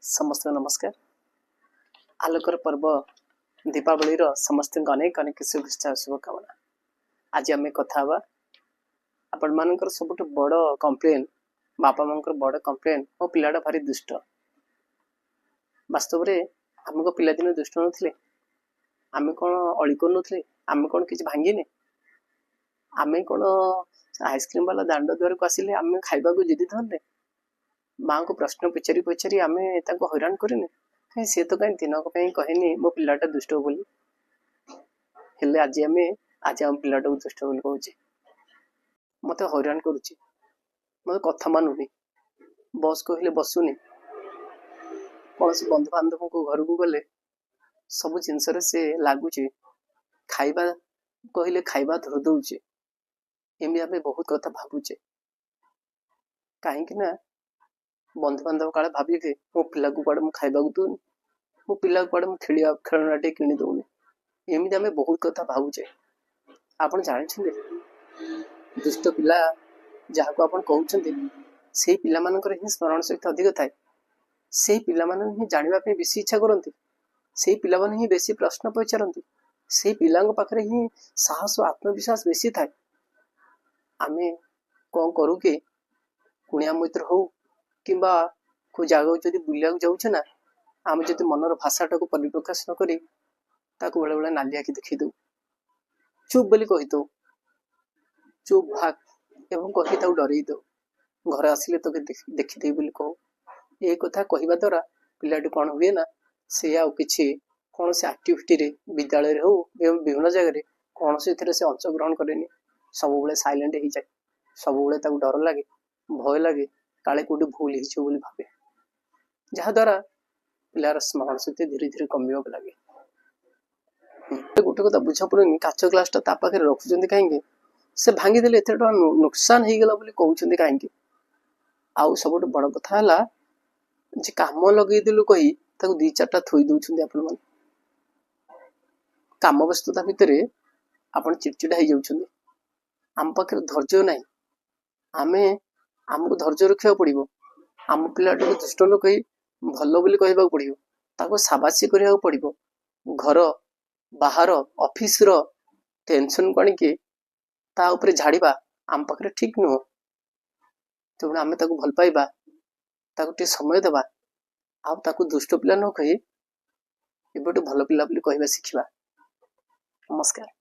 समस्त नमस्कार। आलोकर पर्व दीपावली समस्त अनेक अनेक शुभेच्छा शुभकामना। आज आम कथा आपण मानकर सबुठ बड़ कंप्लेन बापा मानकर बड़ कंप्लेन मो पिलाटा भारी दुष्ट। वास्तव में आमको पिलादिन दुष्ट नथिले, आम कौन अली कर आम कौन किसी भांगिने, आम कौन आइसक्रीम वाला दांड द्वार को आसिले आम खाइबा को जिद धरने माँ को प्रश्न पचारि पचारि आम हैरान करें कहीं सी तो कहीं दिनक कहनी मो पिलाटा दुष्ट बोली हेले आज आम पिलाटा दुष्ट बोली कहूँ मत हैरान करुच्ची मत कथा मानुनी बस कहले बसुनी कौन से बंधु बांधव को घर को गले सब जिनस से लगुच खाइबा कहले खाइबा धर दौचे एमि आम बहुत कथा भावुचे कहीं बंधु बांधव काले भाविके मो पिला को कड़े खाइबा दूनी मो पिला कड़े खेलनाटे कि दौनी एमती आम बहुत कथा भावुचे। आपन जानते दुष्ट पिला जहाँ को आपन कहते से पिला मानकर ही स्मरण शक्ति अधिक थाए से पिला माने ही जानिबा बेसी इच्छा करती से पिला माने ही बेसी प्रश्न पचारती से पिला पाखरे ही साहस आत्मविश्वास बेसी थाए। आमे कौन करू के कुणिया मैत्र हो किंबा को जगह जब बुलिया जाऊे ना आम जो मनर भाषाटा को परिप्रकाश न करी ताको बेले बेले नाली आखि देखी दो चुप बोली कही दो चुप भाग एवं कही डरई दो घर आसिले तो देखीदे बोली कहो ये कथा कहवा द्वारा पिलाटी कौन हुए ना से आउ कि कौन से आक्टिविटी विद्यालय हो एवं विभिन्न जगह कौन से अंशग्रहण करे सब बेले साइलेंट हो जाए सब बेले डर लगे भय लगे काले कौटे भूल हो भावे जहाद्वारा पिलार स्मरण शक्ति धीरे धीरे कमिया लगे। गोटे कथा बुझा पड़े काच ग्लासटा ता पाखे रखुच्च कहीं से भांगीदे एत नुकसान हो गला कहते कहीं आउ सब बड़ कथा है कम लगेदेलु कही दी चार्टा थोई दौरान आपण मैंने कम व्यस्तता भितर आप चिड़चिड़ा हो जाऊँ आम पाखे धैर्य ना आमे आमको धैर्य रखा पड़ो आम पिलाटा दुष्ट न कही भल बोली कहवा पड़ो ताको साबासी करा पड़ो घर बाहर ऑफिस रो टेंशन को आनिके ता उपरे झाड़ीबा आम पाखे ठीक नुह तेणु आम भल पाइबा ताको समय देवा आउ ताको दुष्ट पिला न कही एबेटू भल पिला बोली कहवा शिखिबा। नमस्कार।